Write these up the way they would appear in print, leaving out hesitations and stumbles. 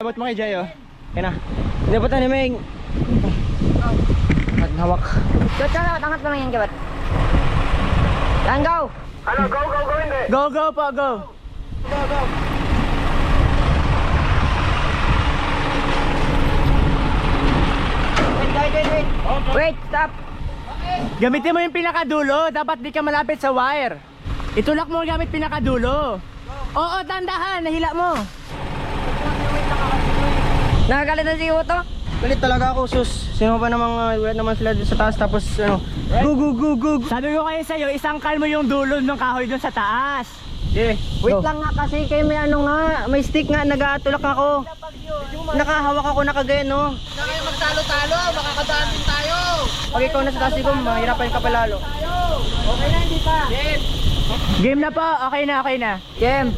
Abot mo kay Jay, oh. Yan na. Dapat na ni Meng. At hawak. Angat mo lang yan, Gabat. Yan, go! Ano, go, hindi. Go, go po, go. Wait, stop! Gamitin mo yung pinakadulo. Dapat di ka malapit sa wire. Itulak mo gamit pinakadulo. Oo, tandahan. Nahila mo. Nakagalit na si Uto? Galit talaga ako, sus. Sino pa namang wala naman sila sa taas. Tapos ano, go. Sabi ko kayo sa'yo, isangkal mo yung dulo ng kahoy dun sa taas. Yeah. Wait lang nga kasi kayo may ano nga, may stick nga, nag-aatulak ako. Nakahawak ako, nakagaya no. Na kayo magtalo-talo, makakadaan din tayo. Pag ikaw na sa taas ko, mahirapan ka palalo. Okay na, hindi pa. Game na po, okay na. Game!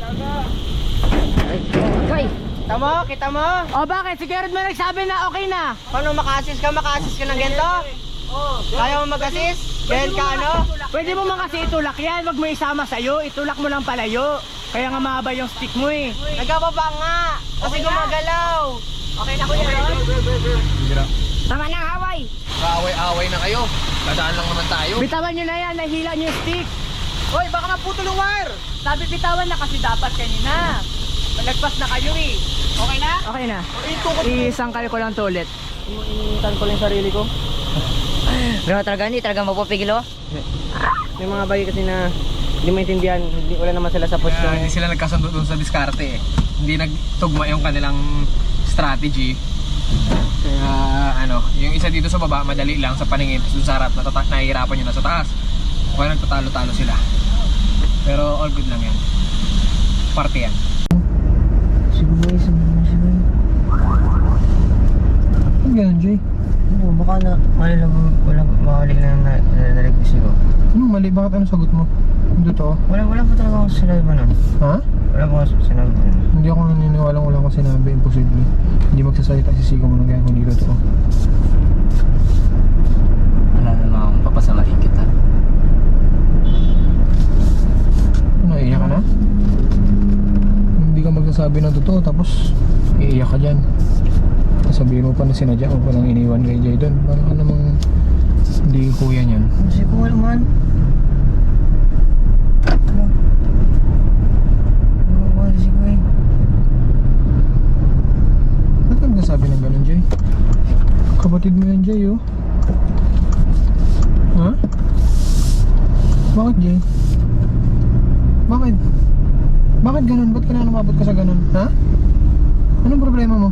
Okay! Kita mo? O bakit? Si Gerard mo nagsabi na okay na. Paano maka-assist ka? Maka-assist ka ng gento? Kaya mo mag-assist? Ganyan ka ano? Pwede mo man kasi itulak yan, wag mo isama sa'yo, itulak mo lang palayo. Kaya nga mahaba yung stick mo eh. Nagkababa nga. Kasi gumagalaw. Okay na kuya. Tama na, Hawaii! Kaaway-away na kayo. Dadaan lang naman tayo. Bitawan nyo na yan, nahila nyo yung stick. Hoy, baka naputol yung wire. Sabi bitawan na kasi dapat kanina. Malagpas na kayo eh. Okay na? Okay na. Itukot. Isangkal ko lang to ulit. Initan ko lang yung sarili ko. Grabe talaga, hindi talaga mapapigil oh. May mga bagay kasi na hindi maintindihan, wala naman sila sa post Kaya hindi sila nagkasundo dun sa diskarte eh. Hindi nagtugma yung kanilang strategy. Kaya ano, yung isa dito sa baba madali lang sa paningin, dun sa harap nahihirapan yun na sa taas. Kaya nagtatalo-talo sila. Pero all good lang yan. Parte yan. Siguro. Ano yan, Jay? Ano, baka na, walang mali lang na narinig ko siya. Ano mali? Bakit ano sagot mo? Hindi totoo. Wala pa talaga akong sinabi ba nun? Ha? Wala pa akong sinabi ba nun? Hindi ako naniniwala, wala akong sinabi. Imposible. Hindi magsasalita si Siko mo na gaya kung hindi totoo. Wala na akong papasalain kita. Ano, iiyak ka na? Hindi ka magsasabi ng totoo, tapos iiyak ka dyan. Sabihin mo pa na sinadya mo palang iniwan kay Jay doon. Parang ka namang hindi kuya niyan. Kasi ko naman. Ba't ka nagsasabi ng ganun, Jay? Kapatid mo yan, Jay, oh. Ha? Bakit, Jay? Bakit? Bakit ganun? Ba't ka na lumabot ka sa ganun? Ha? Anong problema mo?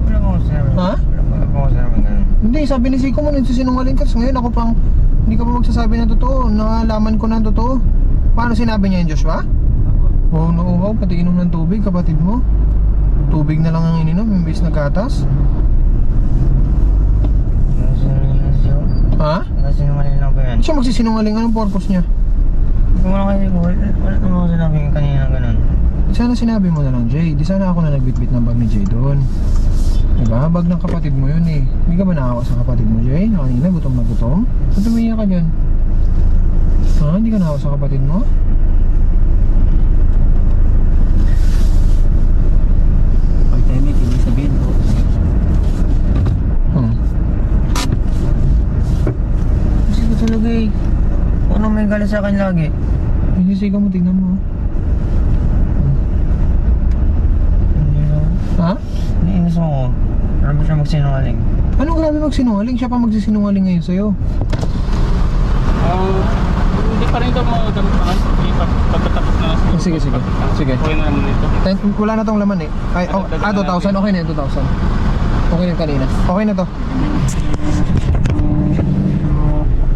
Wala pa akong sinabi. Ha? Wala pa akong sinabi ganun. Hindi, sabi ni Siko mo, nagsisinungaling ka. Ngayon ako pang, hindi ka pa magsasabi ng totoo. Nalaman ko ng totoo. Paano sinabi niya yung Joshua? Oo, nauuhaw, pati inom ng tubig, kapatid mo. Tubig na lang ang ininom, imbis na gatas. Ha? Sinungaling lang ba yan? Siya magsisinungaling, anong purpose niya? Wala kasi ko, wala naman ako sinabi kanina ganun. Sana sinabi mo na lang, Jay. Di sana ako na nagbitbit ng bag ni Jay doon. Diba? Bag ng kapatid mo yun eh. Hindi ka ba nakawa sa kapatid mo, Jay? Na kanina, gutom na gutom? Ba't umiiyak ka dyan? Ha? Hindi ka nakawa sa kapatid mo? Pag tayo may ibig sabihin ko. Kasi ko talaga eh. Kung ano may galit sa akin lagi. Hindi sigaw mo, tignan mo. Hindi na. Ha? Iniinis mo ko. Alam mo siya magsinungaling. Anong grabe magsinungaling? Siya pa magsisinungaling ngayon sa'yo. Hindi pa rin ito mga gamit naman. Pagkatapos na Oh, sige. Sige. okay na naman ito. Wala na tong laman eh. Ay, 2,000. Okay na yun, 2,000. Okay na yung kanina. Okay na to.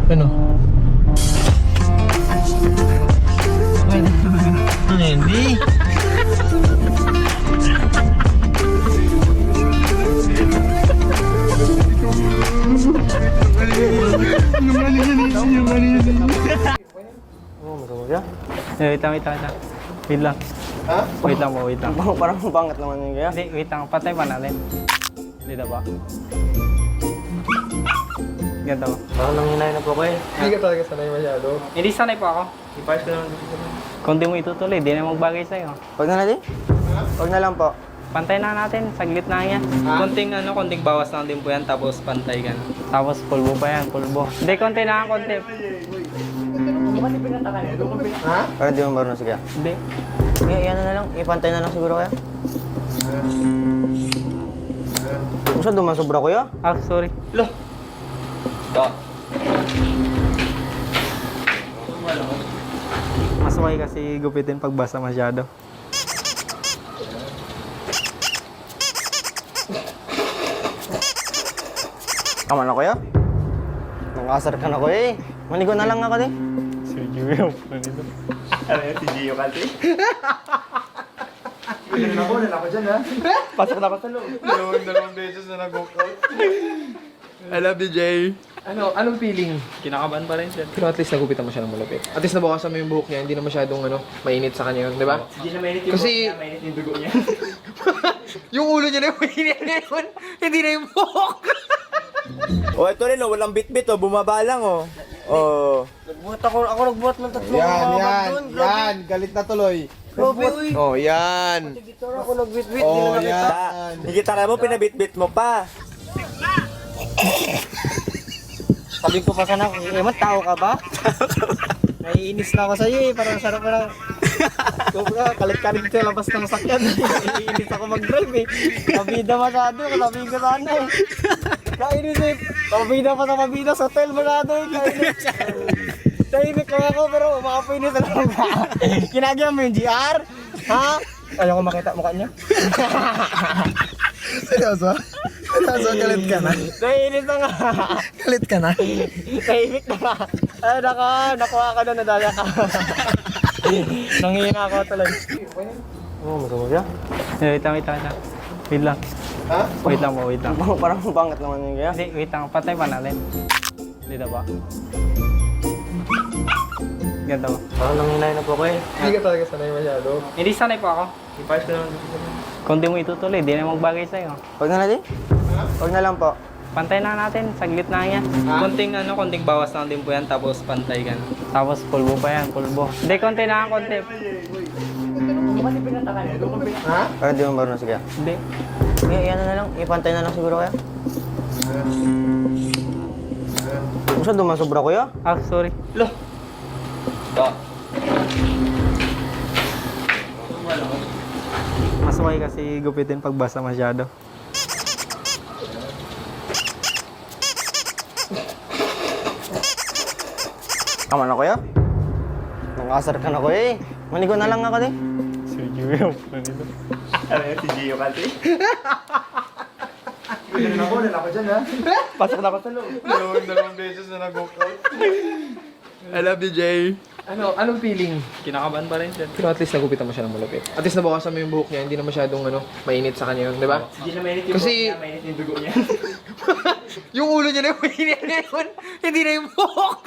Ano? Ano hindi? Wait lang. Wait lang. Ha? Wait lang po. Parang bangat naman yung kaya. Hindi, wait lang. Patay pa natin. Dito ba? Ganda ba? Parang nanginay na po ko eh. Hindi ka talaga sanay masyado. Hindi sanay po ako. Ipayos ko naman. Kung di mo itutuloy, di na magbagay sa'yo. Huwag na natin? Huwag na lang po. Pantay na natin, saglit na yan. Konting bawas lang din po yan, tapos pantay ka na. Tapos pulbo pa yan, pulbo. Hindi, konti na, konti. Ha? Parang di mo marunong sige. Hindi. Yan na lang, ipantay na lang siguro kaya. Kung saan dumasobra kuya? Ah, sorry. Mas okay kasi gupitin pag basa masyado. Tama na kuya? Nangasar ka na kuya eh. Manigo na lang ako di. Si Gio, nito. Ako dyan ha. Pasok na ako sa loob. Dalawang beses na nag-walkout. I love you, Jay. Anong feeling? Kinakabahan pa rin siya. Pero at least nagupitan mo siya ng malupit. At least nabawasan mo yung buhok niya, hindi na masyadong mainit sa kanya yun, di ba? Hindi na mainit yung Kasi- buhok niya, mainit yung dugo niya. Yung ulo niya na yung mainit ngayon, hindi na yung buhok. Oh, ito rin, oh, walang bit-bit, oh, bumaba lang, oh. Oh. Nagbuhat ako nagbuhat ng tatlong Yan, galit na tuloy. Oh, yan. Ako nagbitbit. Oh, Ta, yan. yung gitara mo, pinabit-bit mo pa. Sabi ko pa sana, eman tao ka ba? Naiinis na ako sa iyo eh, parang sarap pa lang. Kalit-kalit sa labas ng sakyan. Naiinis ako mag-drive eh. Mabida masyado, kalabihin ko sana eh. Kainis eh, mabida pa sa mabida sa hotel masyado eh. Kainis. Tahimik lang ako pero makapinis na lang. Kinagyan mo yung GR? Ha? Ayaw ko makita mukha niya. Seryoso? Seryoso, galit ka na? Naiinis na nga. Galit ka na? Tahimik na nga. Ay, nakuha ka na, nadala ka. Nangihina ako tuloy. Oo, magkamag siya. Wait lang. Wait lang. Ha? Wait lang po, wait lang. Parang bangat naman yun kaya. Hindi, wait lang. Patay pa natin. Dito ba? Ganda ba? Parang nanginay na po ko eh. Hindi ka talaga sanay masyado. Hindi sanay po ako. Ipayos ko naman. Kung di mo itutuloy, di na magbagay sa'yo. Huwag na natin? Huwag na lang po. Pantay na natin, saglit na yan. Konting bawas lang din po yan, tapos pantay ka na. Tapos pulbo pa yan, pulbo. Hindi, konti na, konti. Ha? Parang di mo marunong sige. Hindi. Yan na lang, ipantay na lang siguro kaya. Kung saan dumasobra kuya? Ah, sorry. Mas okay kasi gupitin pag basa masyado. Tama na kuya? Nangasar ka na kuya eh. Manigo na lang ako di. Si Gio, nito. Ako dyan ha. Pasok na ako sa loob. Dalawang beses na nag-walkout. I love you, Jay. Anong feeling? Kinakabahan pa rin siya. Pero at least nagupitan mo siya ng malupit. At least nabawasan mo yung buhok niya, hindi na masyadong mainit sa kanya yun, di ba? Hindi na mainit yung Kasi- buhok niya, mainit yung dugo niya. Yung ulo niya na yung mainit ngayon, hindi na yung buhok.